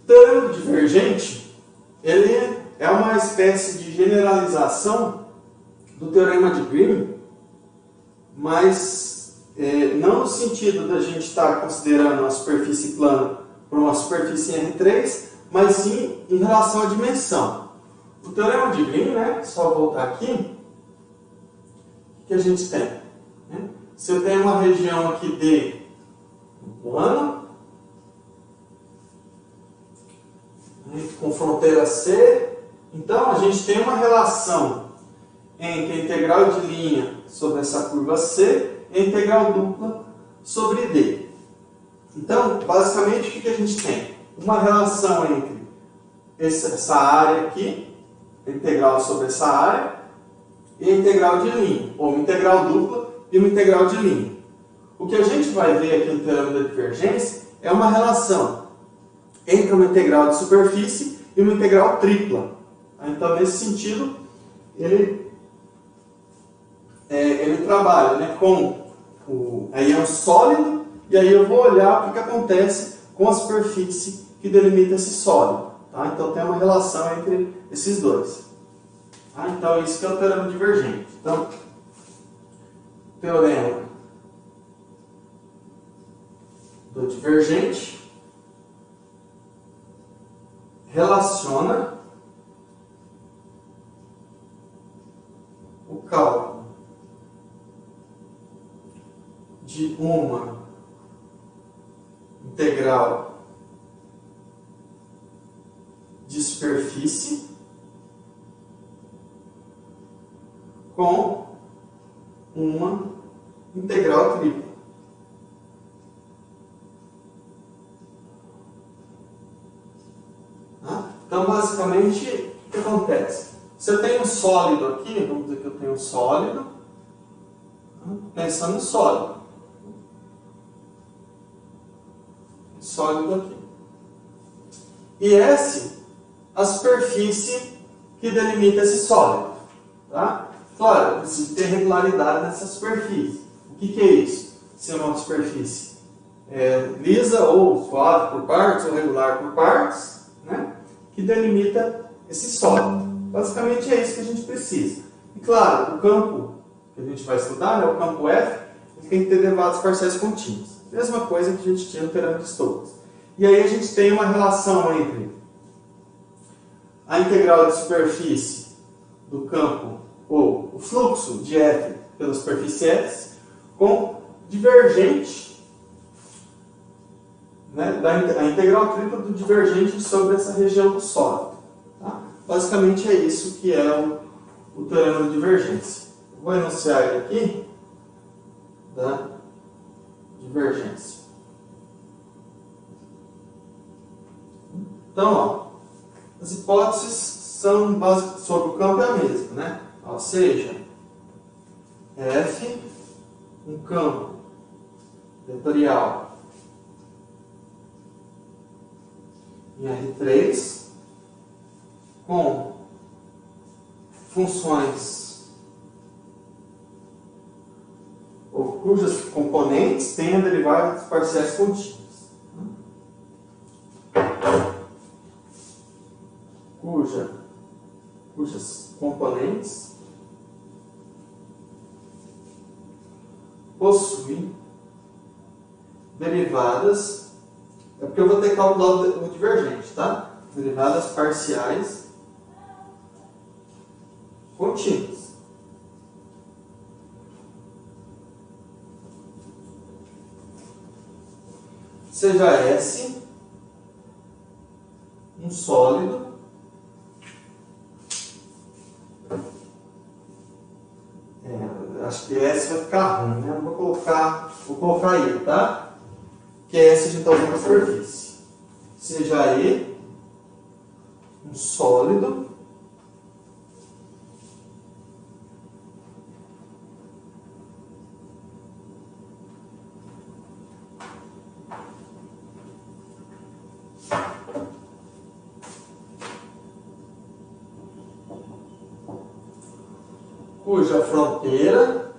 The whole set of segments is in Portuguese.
teorema do divergente, ele é uma espécie de generalização do teorema de Green, mas não no sentido da gente estar considerando uma superfície plana por uma superfície em R3, mas sim em relação à dimensão. O teorema de Green, né, só voltar aqui, o que a gente tem? Né? Se eu tenho uma região aqui D plano, com fronteira C, então a gente tem uma relação entre a integral de linha sobre essa curva C e a integral dupla sobre D. Então, basicamente, o que a gente tem? Uma relação entre essa área aqui, a integral sobre essa área, e a integral de linha, ou uma integral dupla e uma integral de linha. O que a gente vai ver aqui no teorema da divergência é uma relação entre uma integral de superfície e uma integral tripla. Então, nesse sentido, ele trabalha, né, com aí é um sólido, e aí eu vou olhar o que acontece com a superfície que delimita esse sólido. Tá? Então, tem uma relação entre esses dois. Tá? Então, isso que é o teorema divergente. Então, teorema do divergente relaciona o cálculo de uma integral de superfície com uma integral tripla. Então, basicamente, o que acontece? Se eu tenho um sólido aqui, vamos dizer que eu tenho um sólido, pensando em sólido. Sólido aqui. E S, a superfície que delimita esse sólido. Tá? Claro, eu preciso ter regularidade nessa superfície. O que é isso? Se é uma superfície lisa ou suave por partes, ou regular por partes, né? Que delimita esse sólido. Basicamente é isso que a gente precisa. E claro, o campo que a gente vai estudar, né, o campo F, ele tem que ter derivadas parciais contínuas. Mesma coisa que a gente tinha no teorema de Stokes. E aí a gente tem uma relação entre a integral de superfície do campo, ou o fluxo de F pela superfície S, com divergente, né, a integral tripla do divergente sobre essa região do sólido. Tá? Basicamente é isso que é o teorema de divergência. Vou enunciar ele aqui, da divergência. Então, ó, as hipóteses são básicas sobre o campo é a mesma, né? Ou seja, F, um campo vetorial em R3 com funções ou cujas componentes têm derivadas parciais contínuas. Cujas componentes possuem derivadas, é porque eu vou ter calculado o divergente, tá? Derivadas parciais contínuas. Seja S um sólido acho que S vai ficar ruim, né? Vou colocar aí, tá? Que é S a gente está usando a superfície. Seja E um sólido cuja fronteira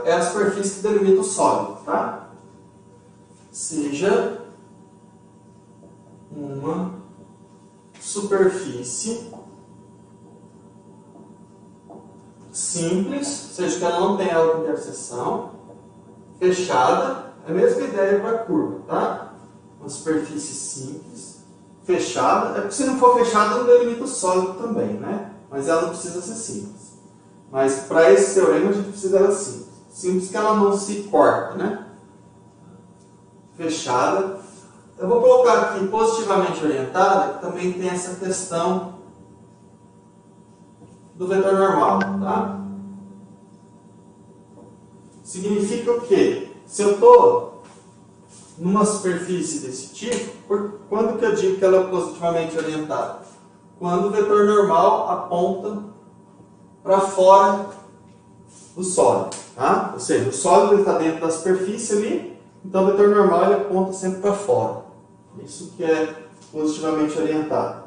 é a superfície que delimita o sólido, tá? Seja uma superfície simples, ou seja, que ela não tem autointerseção, fechada, é a mesma ideia para a curva, tá? Uma superfície simples, fechada, é porque se não for fechada não delimita o sólido também, né? Mas ela não precisa ser simples. Mas para esse teorema a gente precisa dela simples. Simples que ela não se corta, né? Fechada. Eu vou colocar aqui positivamente orientada, que também tem essa questão do vetor normal, tá? Significa o quê? Se eu estou numa superfície desse tipo, quando que eu digo que ela é positivamente orientada? Quando o vetor normal aponta para fora do sólido, tá? Ou seja, o sólido está dentro da superfície ali, então o vetor normal ele aponta sempre para fora. Isso que é positivamente orientado.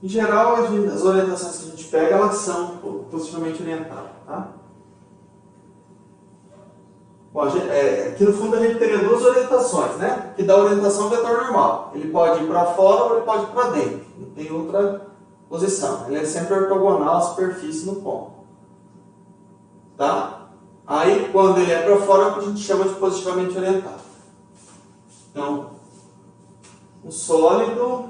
Em geral, as orientações que a gente pega, elas são positivamente orientadas, tá? Bom, aqui no fundo a gente teria duas orientações, né? Que dá orientação ao vetor normal. Ele pode ir para fora ou ele pode ir para dentro. Não tem outra posição. Ele é sempre ortogonal à superfície no ponto. Tá? Aí, quando ele é para fora, a gente chama de positivamente orientado. Então, um sólido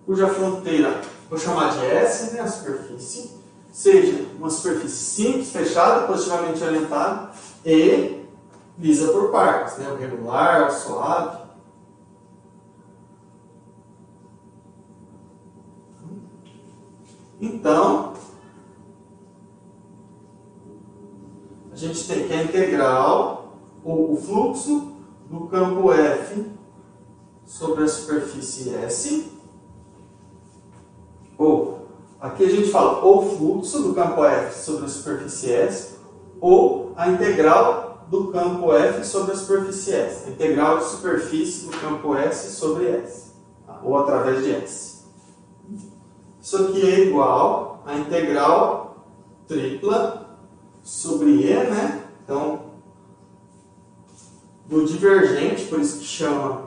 cuja fronteira, vou chamar de S, né, a superfície, seja uma superfície simples, fechada, positivamente orientada e lisa por partes, né, o regular, o suave. Então, a gente tem que a integral, ou o fluxo do campo F sobre a superfície S, ou, aqui a gente fala o fluxo do campo F sobre a superfície S, ou a integral do campo F sobre a superfície S, a integral de superfície do campo S sobre S, ou através de S. Isso aqui é igual a integral tripla sobre E, né? Então, do divergente, por isso que chama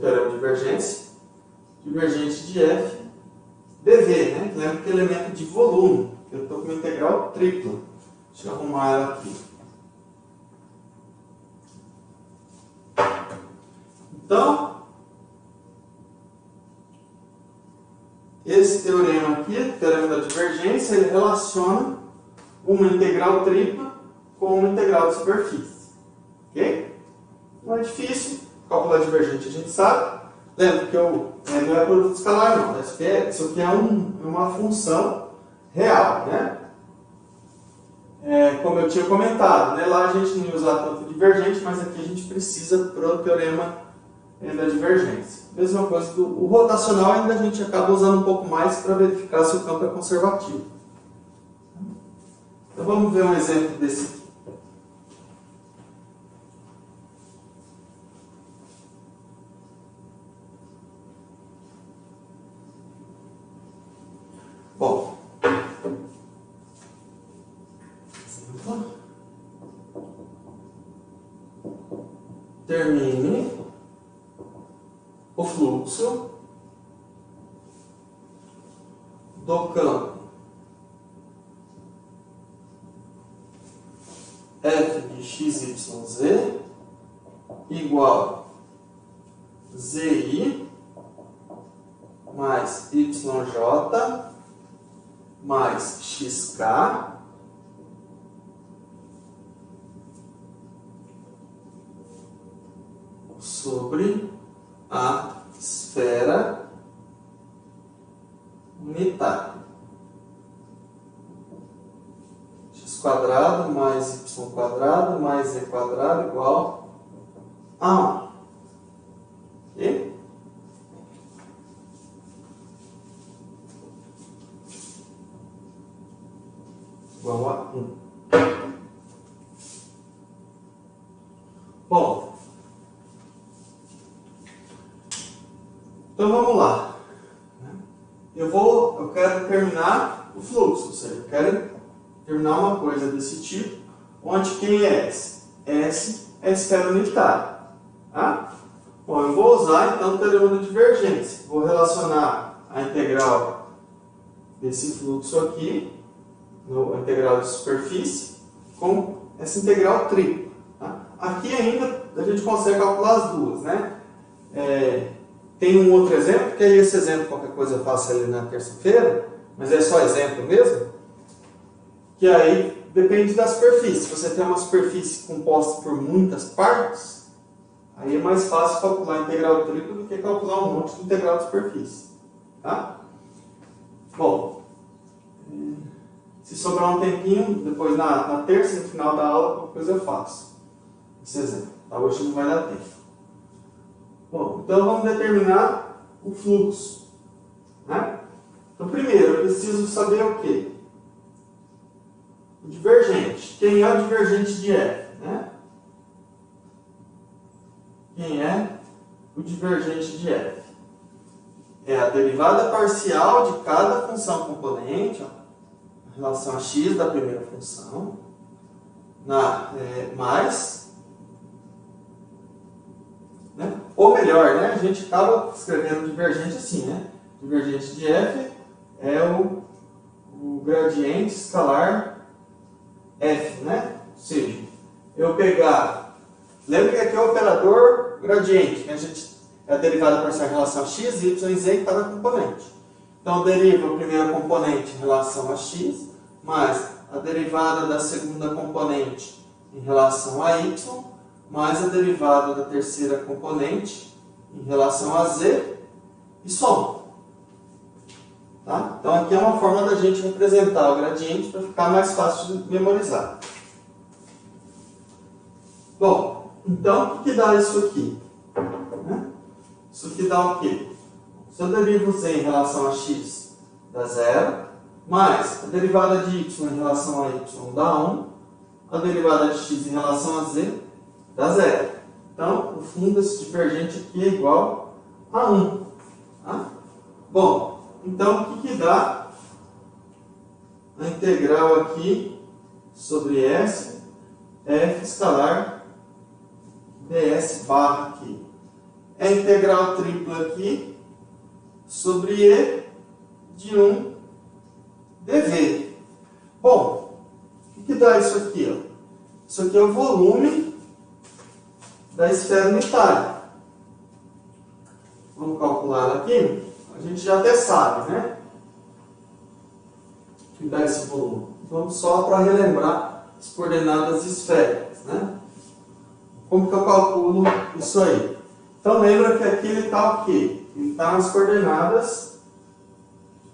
teorema de divergência, divergente de F dV, né? Lembra que é elemento de volume. Eu estou com uma integral tripla. Deixa eu arrumar ela aqui. Então, esse teorema aqui, o teorema da divergência, ele relaciona uma integral tripla com uma integral de superfície. Ok? Não é difícil. Calcular divergente a gente sabe. Lembra que não é produto escalar, não. Isso aqui é uma função real, né? Como eu tinha comentado, né? Lá a gente não ia usar tanto divergente, mas aqui a gente precisa para o teorema da divergência. Mesma coisa, o rotacional ainda a gente acaba usando um pouco mais para verificar se o campo é conservativo. Então vamos ver um exemplo desse aqui. Bom, termine o fluxo do campo f de XYZ igual ZI mais YJ mais XK sobre a esfera unitária. X quadrado mais Y quadrado mais Z quadrado igual a 1. Ok? Igual a 1. Bom, então vamos lá. Eu quero terminar o fluxo, ou seja, eu quero terminar uma coisa desse tipo, onde quem é S? S é a esfera unitária. Tá? Bom, Bom, eu vou usar então o teorema da divergência. Vou relacionar a integral desse fluxo aqui, a integral de superfície, com essa integral tripla. Tá? Aqui ainda a gente consegue calcular as duas, né? Tem um outro exemplo, que aí esse exemplo qualquer coisa eu faço ali na terça-feira, mas é só exemplo mesmo, que aí depende da superfície. Se você tem uma superfície composta por muitas partes, aí é mais fácil calcular a integral tripla do que calcular um monte de integral de superfície. Tá? Bom, se sobrar um tempinho, depois na terça, no final da aula, qualquer coisa eu faço esse exemplo. Tá? Hoje não vai dar tempo. Bom, então vamos determinar o fluxo. Né? Então, primeiro, eu preciso saber o quê? O divergente. Quem é o divergente de F? Né? Quem é o divergente de F? É a derivada parcial de cada função componente, ó, em relação a x da primeira função, mais... Né? Ou melhor, né? A gente acaba escrevendo divergente assim, né? Divergente de F é o gradiente escalar F, né? Ou seja, eu pegar... Lembra que aqui é o operador gradiente, que a gente é a derivada parcial em relação a x, y e z em cada componente. Então, eu derivo a primeira componente em relação a x, mais a derivada da segunda componente em relação a y, mais a derivada da terceira componente em relação a z e soma. Tá? Então aqui é uma forma da gente representar o gradiente para ficar mais fácil de memorizar. Bom, então o que dá isso aqui? Né? Isso aqui dá o quê? Se eu derivo z em relação a x, dá 0, mais a derivada de y em relação a y dá 1, a derivada de x em relação a z dá 0. Então, o fundo desse divergente aqui é igual a 1. Tá? Bom, então o que dá a integral aqui sobre S, F escalar ds barra aqui? É a integral tripla aqui sobre E de 1 dV. Bom, o que dá isso aqui? Ó? Isso aqui é o volume da esfera unitária. Vamos calcular aqui. A gente já até sabe, né? Que dá esse volume. Vamos só para relembrar as coordenadas esféricas, né? Como que eu calculo isso aí? Então lembra que aqui ele está o quê? Ele está nas coordenadas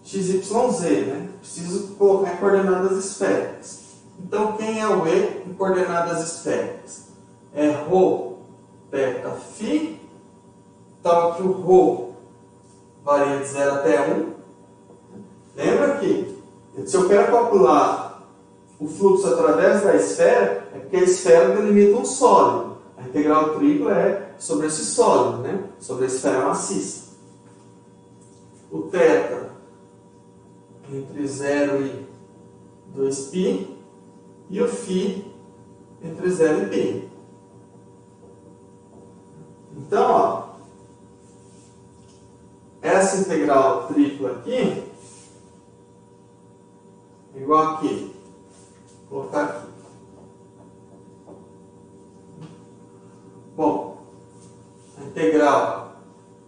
x, y, z, né? Preciso colocar em coordenadas esféricas. Então quem é o E em coordenadas esféricas? É ρ beta φ, então aqui o ρ varia de 0 até 1. Lembra que se eu quero calcular o fluxo através da esfera, é porque a esfera delimita um sólido. A integral tripla é sobre esse sólido, né? Sobre a esfera maciça. O θ entre 0 e 2π e o φ entre 0 e π. Então, ó, essa integral tripla aqui é igual aqui. Vou colocar aqui. Bom, a integral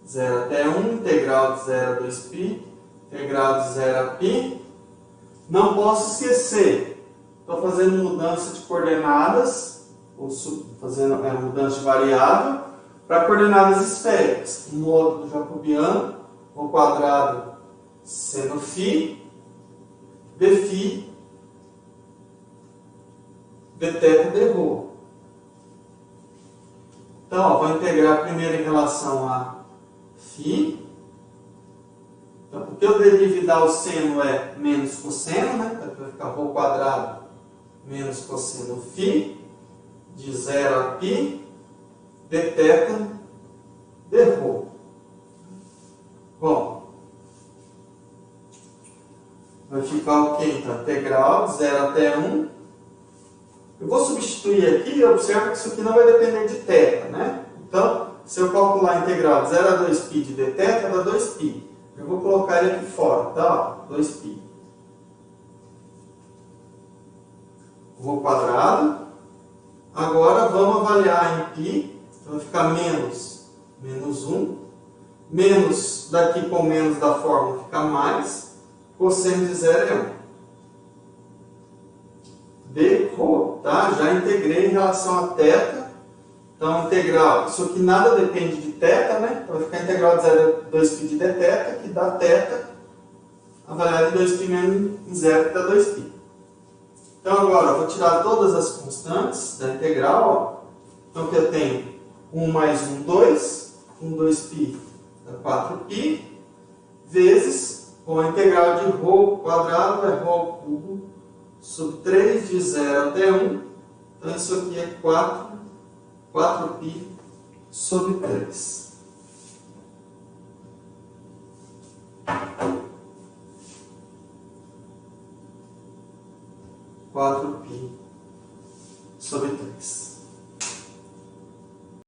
0 até 1, integral de 0 a 2π, integral de 0 a π. Não posso esquecer, estou fazendo mudança de coordenadas, ou fazendo mudança de variável, para coordenadas esféricas. O módulo jacobiano, o quadrado seno φ, dφ, dθ, dρ. Então, ó, vou integrar primeiro em relação a φ. Então, o que eu derivo e dá o seno é menos cosseno, né? Então, vai ficar ρ quadrado menos cosseno φ, de 0 a π, dθ, dρ. Bom, vai ficar o quê? Então, integral de 0 até 1. Eu vou substituir aqui e observa que isso aqui não vai depender de θ, né? Então, se eu calcular a integral de 0 a 2π de dθ, dá 2π. Eu vou colocar ele aqui fora, tá? 2π. Vou quadrado. Agora vamos avaliar em π. Então vai ficar menos 1. Menos daqui com menos da fórmula fica mais. Cosseno de 0 é 1. Berrou, tá? Já integrei em relação a θ. Então, integral, isso aqui nada depende de θ, né? Então vai ficar integral de 0 a 2π de dθ, que dá θ, avaliado em 2π menos 0, que dá 2π. Então agora eu vou tirar todas as constantes da integral. Ó. Então aqui eu tenho 1 mais 1, 2. 2π dá 4π. Vezes, com a integral de ρ quadrado é ρ ao cubo sobre 3 de 0 até 1. Então isso aqui é 4π sobre 3. Π